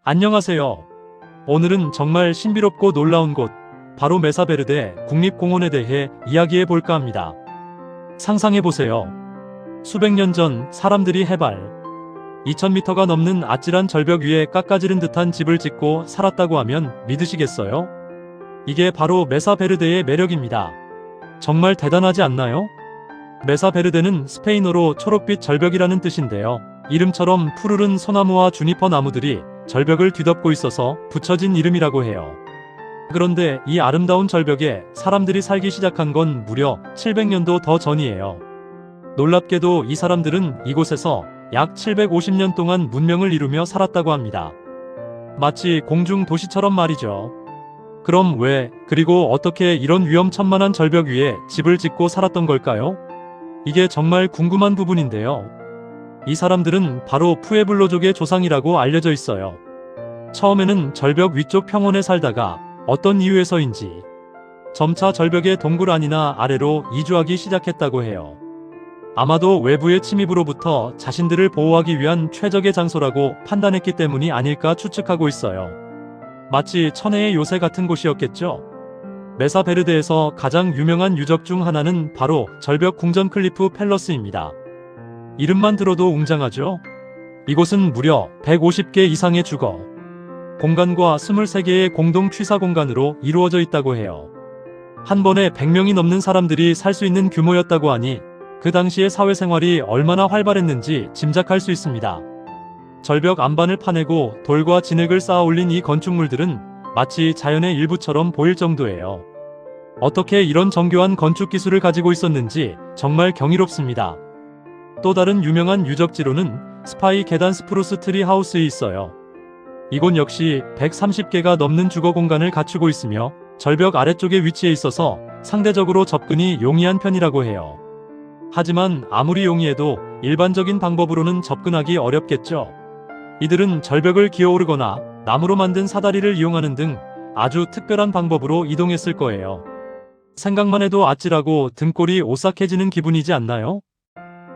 안녕하세요. 오늘은 정말 신비롭고 놀라운 곳, 바로 메사베르데 국립공원에 대해 이야기해 볼까 합니다. 상상해 보세요. 수백 년 전 사람들이 해발 2000m가 넘는 아찔한 절벽 위에 깎아지른 듯한 집을 짓고 살았다고 하면 믿으시겠어요? 이게 바로 메사베르데의 매력입니다. 정말 대단하지 않나요? 메사베르데는 스페인어로 초록빛 절벽이라는 뜻인데요. 이름처럼 푸르른 소나무와 주니퍼 나무들이 절벽을 뒤덮고 있어서 붙여진 이름이라고 해요. 그런데 이 아름다운 절벽에 사람들이 살기 시작한 건 무려 700년도 더 전이에요. 놀랍게도 이 사람들은 이곳에서 약 750년 동안 문명을 이루며 살았다고 합니다. 마치 공중 도시처럼 말이죠. 그럼 왜, 그리고 어떻게 이런 위험천만한 절벽 위에 집을 짓고 살았던 걸까요? 이게 정말 궁금한 부분인데요. 이 사람들은 바로 푸에블로족의 조상이라고 알려져 있어요. 처음에는 절벽 위쪽 평원에 살다가 어떤 이유에서인지 점차 절벽의 동굴 안이나 아래로 이주하기 시작했다고 해요. 아마도 외부의 침입으로부터 자신들을 보호하기 위한 최적의 장소라고 판단했기 때문이 아닐까 추측하고 있어요. 마치 천혜의 요새 같은 곳이었겠죠. 메사베르데에서 가장 유명한 유적 중 하나는 바로 절벽 궁전 클리프 팰러스입니다. 이름만 들어도 웅장하죠? 이곳은 무려 150개 이상의 주거 공간과 23개의 공동 취사 공간으로 이루어져 있다고 해요. 한 번에 100명이 넘는 사람들이 살 수 있는 규모였다고 하니 그 당시의 사회생활이 얼마나 활발했는지 짐작할 수 있습니다. 절벽 안반을 파내고 돌과 진흙을 쌓아 올린 이 건축물들은 마치 자연의 일부처럼 보일 정도예요. 어떻게 이런 정교한 건축 기술을 가지고 있었는지 정말 경이롭습니다. 또 다른 유명한 유적지로는 스파이 계단 스프루스 트리 하우스에 있어요. 이곳 역시 130개가 넘는 주거 공간을 갖추고 있으며 절벽 아래쪽에 위치해 있어서 상대적으로 접근이 용이한 편이라고 해요. 하지만 아무리 용이해도 일반적인 방법으로는 접근하기 어렵겠죠. 이들은 절벽을 기어오르거나 나무로 만든 사다리를 이용하는 등 아주 특별한 방법으로 이동했을 거예요. 생각만 해도 아찔하고 등골이 오싹해지는 기분이지 않나요?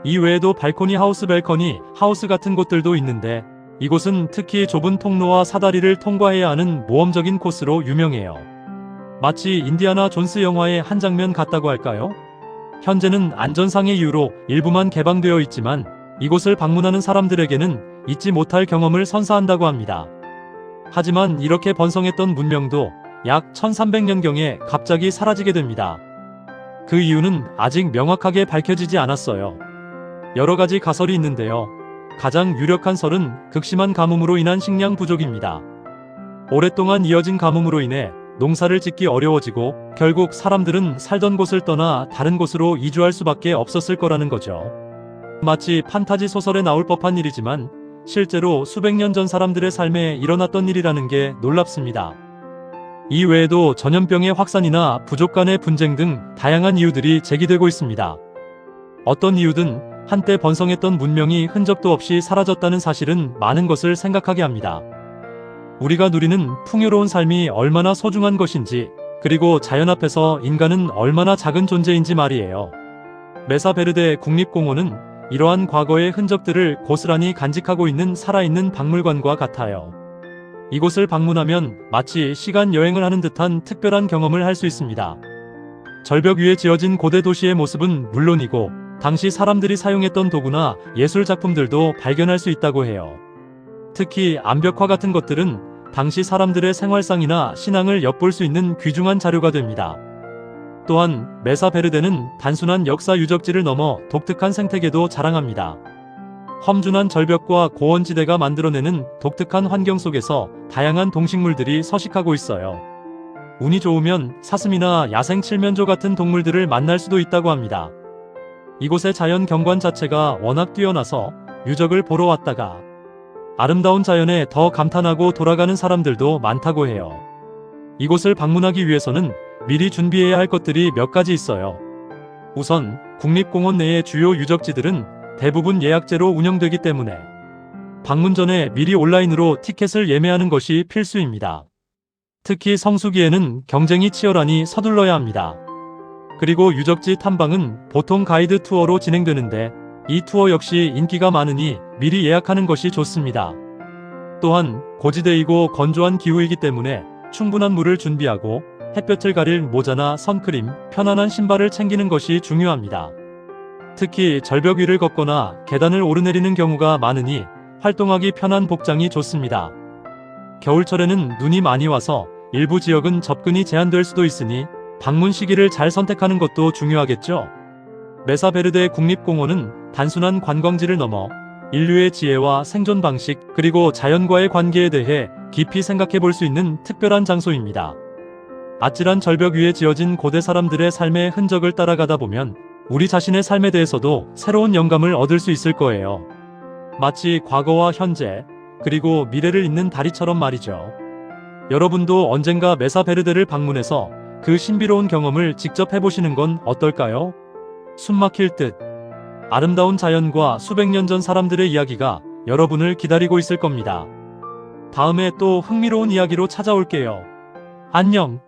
이 외에도 발코니 하우스, 벨커니 하우스 같은 곳들도 있는데 이곳은 특히 좁은 통로와 사다리를 통과해야 하는 모험적인 코스로 유명해요. 마치 인디아나 존스 영화의 한 장면 같다고 할까요? 현재는 안전상의 이유로 일부만 개방되어 있지만 이곳을 방문하는 사람들에게는 잊지 못할 경험을 선사한다고 합니다. 하지만 이렇게 번성했던 문명도 약 1300년경에 갑자기 사라지게 됩니다. 그 이유는 아직 명확하게 밝혀지지 않았어요. 여러 가지 가설이 있는데요. 가장 유력한 설은 극심한 가뭄으로 인한 식량 부족입니다. 오랫동안 이어진 가뭄으로 인해 농사를 짓기 어려워지고 결국 사람들은 살던 곳을 떠나 다른 곳으로 이주할 수밖에 없었을 거라는 거죠. 마치 판타지 소설에 나올 법한 일이지만 실제로 수백 년 전 사람들의 삶에 일어났던 일이라는 게 놀랍습니다. 이 외에도 전염병의 확산이나 부족 간의 분쟁 등 다양한 이유들이 제기되고 있습니다. 어떤 이유든 한때 번성했던 문명이 흔적도 없이 사라졌다는 사실은 많은 것을 생각하게 합니다. 우리가 누리는 풍요로운 삶이 얼마나 소중한 것인지, 그리고 자연 앞에서 인간은 얼마나 작은 존재인지 말이에요. 메사베르데 국립공원은 이러한 과거의 흔적들을 고스란히 간직하고 있는 살아있는 박물관과 같아요. 이곳을 방문하면 마치 시간 여행을 하는 듯한 특별한 경험을 할 수 있습니다. 절벽 위에 지어진 고대 도시의 모습은 물론이고 당시 사람들이 사용했던 도구나 예술 작품들도 발견할 수 있다고 해요. 특히 암벽화 같은 것들은 당시 사람들의 생활상이나 신앙을 엿볼 수 있는 귀중한 자료가 됩니다. 또한 메사베르데는 단순한 역사 유적지를 넘어 독특한 생태계도 자랑합니다. 험준한 절벽과 고원지대가 만들어내는 독특한 환경 속에서 다양한 동식물들이 서식하고 있어요. 운이 좋으면 사슴이나 야생 칠면조 같은 동물들을 만날 수도 있다고 합니다. 이곳의 자연 경관 자체가 워낙 뛰어나서 유적을 보러 왔다가 아름다운 자연에 더 감탄하고 돌아가는 사람들도 많다고 해요. 이곳을 방문하기 위해서는 미리 준비해야 할 것들이 몇 가지 있어요. 우선 국립공원 내의 주요 유적지들은 대부분 예약제로 운영되기 때문에 방문 전에 미리 온라인으로 티켓을 예매하는 것이 필수입니다. 특히 성수기에는 경쟁이 치열하니 서둘러야 합니다. 그리고 유적지 탐방은 보통 가이드 투어로 진행되는데 이 투어 역시 인기가 많으니 미리 예약하는 것이 좋습니다. 또한 고지대이고 건조한 기후이기 때문에 충분한 물을 준비하고 햇볕을 가릴 모자나 선크림, 편안한 신발을 챙기는 것이 중요합니다. 특히 절벽 위를 걷거나 계단을 오르내리는 경우가 많으니 활동하기 편한 복장이 좋습니다. 겨울철에는 눈이 많이 와서 일부 지역은 접근이 제한될 수도 있으니 방문 시기를 잘 선택하는 것도 중요하겠죠. 메사베르데 국립공원은 단순한 관광지를 넘어 인류의 지혜와 생존 방식, 그리고 자연과의 관계에 대해 깊이 생각해 볼 수 있는 특별한 장소입니다. 아찔한 절벽 위에 지어진 고대 사람들의 삶의 흔적을 따라가다 보면 우리 자신의 삶에 대해서도 새로운 영감을 얻을 수 있을 거예요. 마치 과거와 현재, 그리고 미래를 잇는 다리처럼 말이죠. 여러분도 언젠가 메사베르데를 방문해서 그 신비로운 경험을 직접 해보시는 건 어떨까요? 숨막힐 듯. 아름다운 자연과 수백 년 전 사람들의 이야기가 여러분을 기다리고 있을 겁니다. 다음에 또 흥미로운 이야기로 찾아올게요. 안녕.